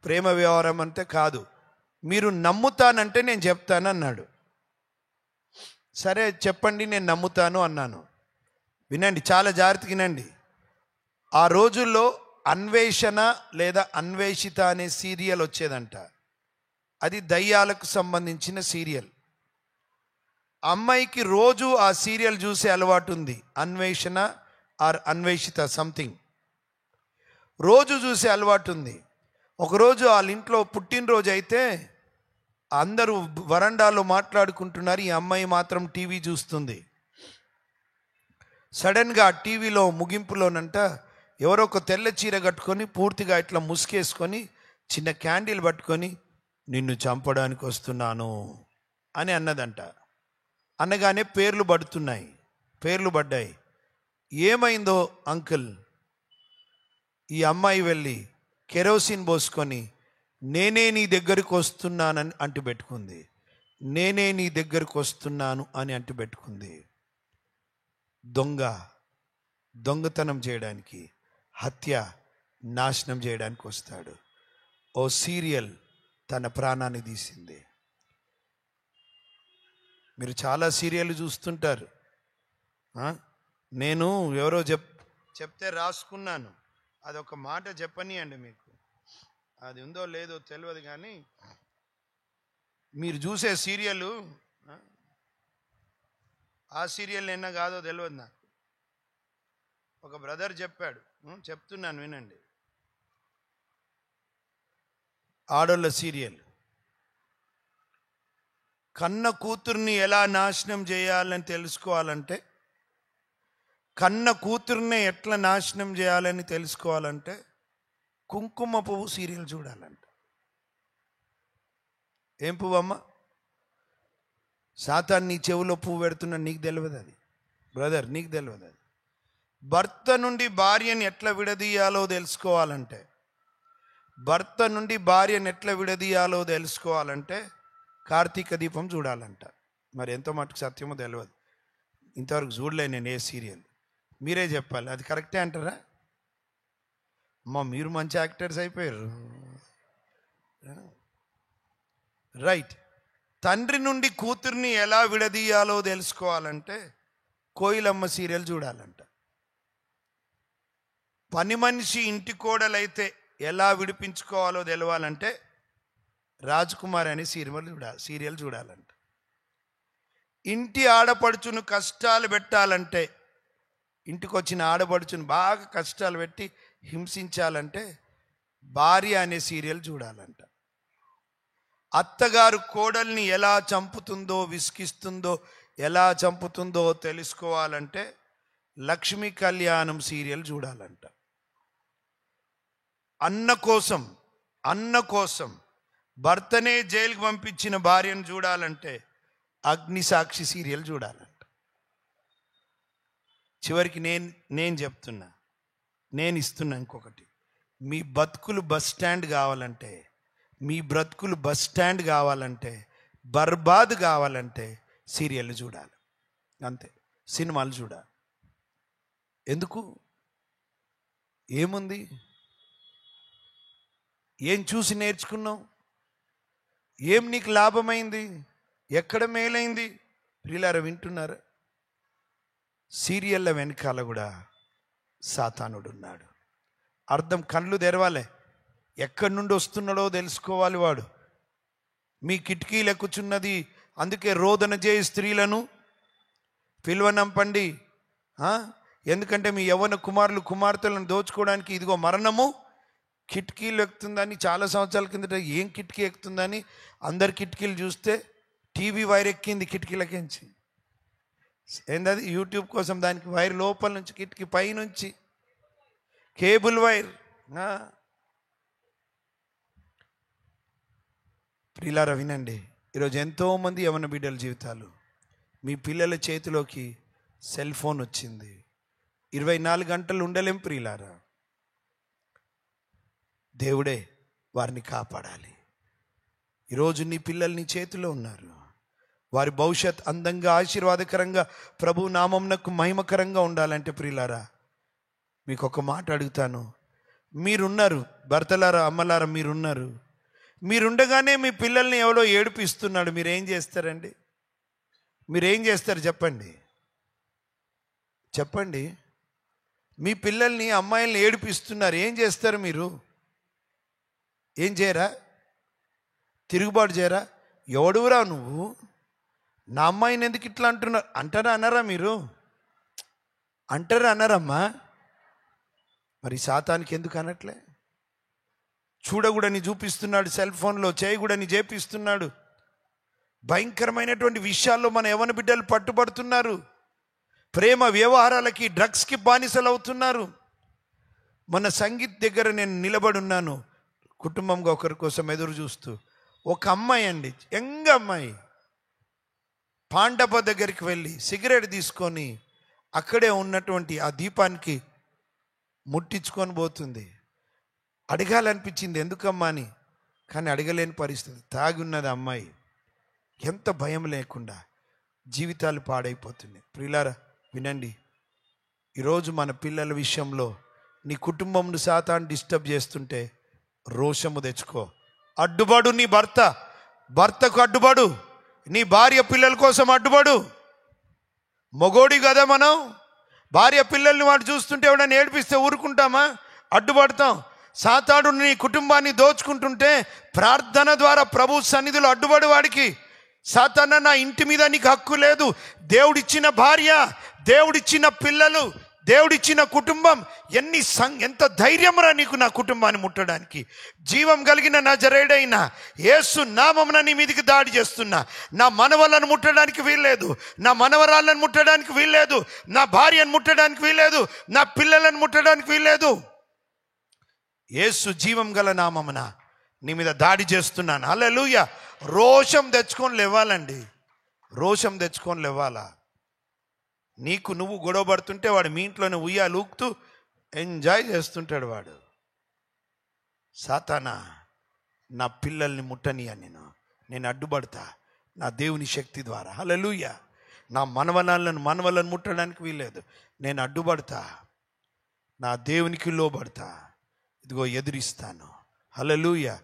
ప్రేమ వ్యవహారం అంటే కాదు, మీరు నమ్ముతానంటే నేను చెప్తాను అన్నాడు. సరే చెప్పండి, నేను నమ్ముతాను అన్నాను. వినండి, చాలా జాగ్రత్తగా వినండి. ఆ రోజుల్లో అన్వేషణ లేదా అన్వేషిత అనే సీరియల్ వచ్చేదంట. అది దయ్యాలకు సంబంధించిన సీరియల్. అమ్మాయికి రోజు ఆ సీరియల్ చూసే అలవాటు ఉంది. అన్వేషణ ఆర్ అన్వేషిత సంథింగ్, రోజు చూసే అలవాటు ఉంది. ఒకరోజు వాళ్ళ ఇంట్లో పుట్టినరోజు అయితే అందరూ వరండాలో మాట్లాడుకుంటున్నారు, ఈ అమ్మాయి మాత్రం టీవీ చూస్తుంది. సడన్గా ఆ టీవీలో ముగింపులోనంట ఎవరో ఒక తెల్ల చీర కట్టుకొని పూర్తిగా ఇట్లా ముసుకేసుకొని చిన్న క్యాండిల్ పట్టుకొని, నిన్ను చంపడానికి వస్తున్నాను అని అన్నదంట. అనగానే పేర్లు పడ్డాయి. ఏమైందో అంకుల్, ఈ అమ్మాయి వెళ్ళి కెరోసిన్ పోసుకొని నేనే నీ దగ్గరికి వస్తున్నానని అంటిపెట్టుకుంది. నేనే నీ దగ్గరికి వస్తున్నాను అని అంటిపెట్టుకుంది. దొంగతనం చేయడానికి, హత్య, నాశనం చేయడానికి వస్తాడు. ఓ సీరియల్ తన ప్రాణాన్ని తీసింది. మీరు చాలా సీరియల్ చూస్తుంటారు. నేను ఎవరో చెప్తే రాసుకున్నాను, అదొక మాట చెప్పనియండి. మీకు అది ఉందో లేదో తెలియదు, కానీ మీరు చూసే సీరియల్ ఆ సీరియల్ ఎన్న కాదో తెలియదు నాకు. ఒక బ్రదర్ చెప్పాడు, చెప్తున్నాను వినండి. ఆడోళ్ళ సీరియల్. కన్న కూతుర్ని ఎలా నాశనం చేయాలని తెలుసుకోవాలంటే, కన్న కూతుర్ని ఎట్లా నాశనం చేయాలని తెలుసుకోవాలంటే కుంకుమ పువ్వు సీరియల్ చూడాలంట. ఏం పువ్వు అమ్మ? సాతాన్ నీ చెవులో పువ్వు పెడుతున్నా, నీకు తెలియదు అది బ్రదర్, నీకు తెలియదు అది. భర్త నుండి భార్యని ఎట్లా విడదీయాలో తెలుసుకోవాలంటే కార్తీక దీపం చూడాలంట. మరి ఎంతో మటుకు సత్యమో తెలియదు, ఇంతవరకు చూడలే నేను ఏ సీరియల్. మీరే చెప్పాలి, అది కరెక్టే అంటారా? అమ్మా, మీరు మంచి యాక్టర్స్ అయిపోయారు. రైట్. తండ్రి నుండి కూతుర్ని ఎలా విడదీయాలో తెలుసుకోవాలంటే కోయిలమ్మ సీరియల్ చూడాలంట. పని మనిషి ఇంటి కోడలైతే ఎలా విడిపించుకోవాలో తెలవాలంటే రాజ్కుమార్ అనే సీరియల్ చూడాలంట. ఇంటి ఆడపడుచును కష్టాలు పెట్టాలంటే, ఇంటికి వచ్చిన ఆడపడుచును బాగా కష్టాలు పెట్టి హింసించాలంటే భార్య అనే సీరియల్ చూడాలంట. అత్తగారు కోడల్ని ఎలా చంపుతుందో, విసిగిస్తుందో, ఎలా చంపుతుందో తెలుసుకోవాలంటే లక్ష్మీ కళ్యాణం సీరియల్ చూడాలంట. అన్న కోసం భర్తనే జైలుకి పంపించిన భార్యను చూడాలంటే అగ్నిసాక్షి సీరియల్ చూడాలంట. చివరికి నేను చెప్తున్నా, నేను ఇస్తున్నా ఇంకొకటి. మీ బ్రతుకులు బస్ స్టాండ్ కావాలంటే, బర్బాద్ కావాలంటే సీరియల్ చూడాలి, అంతే. సినిమాలు చూడాలి. ఎందుకు? ఏముంది? ఏం చూసి నేర్చుకున్నావు? ఏం నీకు లాభమైంది? ఎక్కడ మేలైంది? ప్రియులారా, వింటున్నారా? సీరియళ్ళ వెనకాల కూడా సాతానుడున్నాడు. అర్థం కళ్ళు తెరవాలి. ఎక్కడి నుండి వస్తున్నాడో తెలుసుకోవాలి వాడు. మీ కిటికీలు ఎక్కుచున్నది, అందుకే రోదన చేయి స్త్రీలను పిలువనంపండి. ఎందుకంటే మీ యవ్వన కుమారులు కుమార్తెలను దోచుకోవడానికి ఇదిగో మరణము కిటికీలు ఎక్కుతుందని. చాలా సంవత్సరాల కిందట ఏం కిటికీ ఎక్కుతుందని అందరు కిటికీలు చూస్తే టీవీ వైర్ ఎక్కింది కిటికీలకించి. ఏందది? యూట్యూబ్ కోసం దానికి వైర్ లోపల నుంచి, కిటికీ పైనుంచి కేబుల్ వైర్. ప్రియులారా వినండి, ఈరోజు ఎంతోమంది యవ్వన బిడ్డల జీవితాలు, మీ పిల్లల చేతిలోకి సెల్ ఫోన్ వచ్చింది. 24 గంటలు ఉండలేం ప్రియులారా. దేవుడే వారిని కాపాడాలి. ఈరోజు నీ పిల్లలు నీ చేతిలో ఉన్నారు. వారి భవిష్యత్ అందంగా, ఆశీర్వాదకరంగా, ప్రభు నామమునకు మహిమకరంగా ఉండాలంటే ప్రియులారా, మీకు ఒక మాట అడుగుతాను. మీరున్నారు, భర్తలారా, అమ్మలారా, మీరున్నారు. మీరుండగానే మీ పిల్లల్ని ఎవడో ఏడిపిస్తున్నాడు. మీరేం చేస్తారండి? మీరేం చేస్తారు చెప్పండి? చెప్పండి. మీ పిల్లల్ని, అమ్మాయిల్ని ఏడిపిస్తున్నారు, ఏం చేస్తారు మీరు? ఏం చేయరా? తిరుగుబాటు చేయరా? ఎవడురా నువ్వు, నా అమ్మాయిని ఎందుకు ఇట్లా అంటున్నారు అంటారా అన్నారా? మీరు అంటారా అన్నారమ్మా? మరి సాతానికి ఎందుకు అనట్లే? చూడకూడని చూపిస్తున్నాడు, సెల్ ఫోన్లో చేయకూడని చేపిస్తున్నాడు. భయంకరమైనటువంటి విషయాల్లో మన యవ్వన బిడ్డలు పట్టుబడుతున్నారు. ప్రేమ వ్యవహారాలకి, డ్రగ్స్కి బానిసలు అవుతున్నారు. మన సంగీత్ దగ్గర నేను నిలబడి ఉన్నాను, కుటుంబంగా ఒకరి కోసం ఎదురు చూస్తూ. ఒక అమ్మాయి అండి, యంగ్ అమ్మాయి, పాండప దగ్గరికి వెళ్ళి సిగరెట్ తీసుకొని అక్కడే ఉన్నటువంటి ఆ దీపానికి ముట్టించుకొని పోతుంది. అడగాలనిపించింది ఎందుకమ్మా అని, కానీ అడగలేని పరిస్థితి. తాగి ఉన్నది అమ్మాయి. ఎంత భయం లేకుండా జీవితాలు పాడైపోతున్నాయి. ప్రియులారా వినండి, ఈరోజు మన పిల్లల విషయంలో నీ కుటుంబంను సాతాను డిస్టర్బ్ చేస్తుంటే రోషము తెచ్చుకో. అడ్డుపడు. నీ భర్తకు అడ్డుపడు. నీ భార్య పిల్లల కోసం అడ్డుపడు. మొగోడి కదా మనం. భార్య పిల్లల్ని వాడు చూస్తుంటే ఎవడని ఏడిపిస్తే ఊరుకుంటామా? అడ్డుపడతాం. సాతాను నీ కుటుంబాన్ని దోచుకుంటుంటే ప్రార్థన ద్వారా ప్రభు సన్నిధిలో అడ్డుపడి వాడికి, సాతానా నా ఇంటి మీద నీకు హక్కు లేదు. దేవుడిచ్చిన భార్య, దేవుడిచ్చిన పిల్లలు, దేవుడిచ్చిన కుటుంబం, ఎంత ధైర్యంరా నీకు నా కుటుంబాన్ని ముట్టడానికి. జీవం కలిగిన నజరేయుడైన యేసు నామమున నీ మీదికి దాడి చేస్తున్నా. నా మనవలను ముట్టడానికి వీల్లేదు, నా మనవరాళ్ళను ముట్టడానికి వీల్లేదు, నా భార్యను ముట్టడానికి వీల్లేదు, నా పిల్లలను ముట్టడానికి వీల్లేదు. యేసు జీవం గల నామమున నీ మీద దాడి చేస్తున్నాను. హల్లెలూయా. రోషం తెచ్చుకొని లేవాలండి, రోషం తెచ్చుకొని లేవాలా. నీకు నువ్వు గొడవ పడుతుంటే వాడు మీ ఇంట్లోనే ఉయ్యాలు ఊగుతూ ఎంజాయ్ చేస్తుంటాడు వాడు. సాతానా, నా పిల్లల్ని ముట్టనియా, నేను అడ్డుపడతా నా దేవుని శక్తి ద్వారా. హల్లెలూయా. నా మనవలను ముట్టడానికి వీల్లేదు, నేను అడ్డుపడతా, నా దేవునికి లోబడతా, ఇదిగో ఎదురిస్తాను. హల్లెలూయా.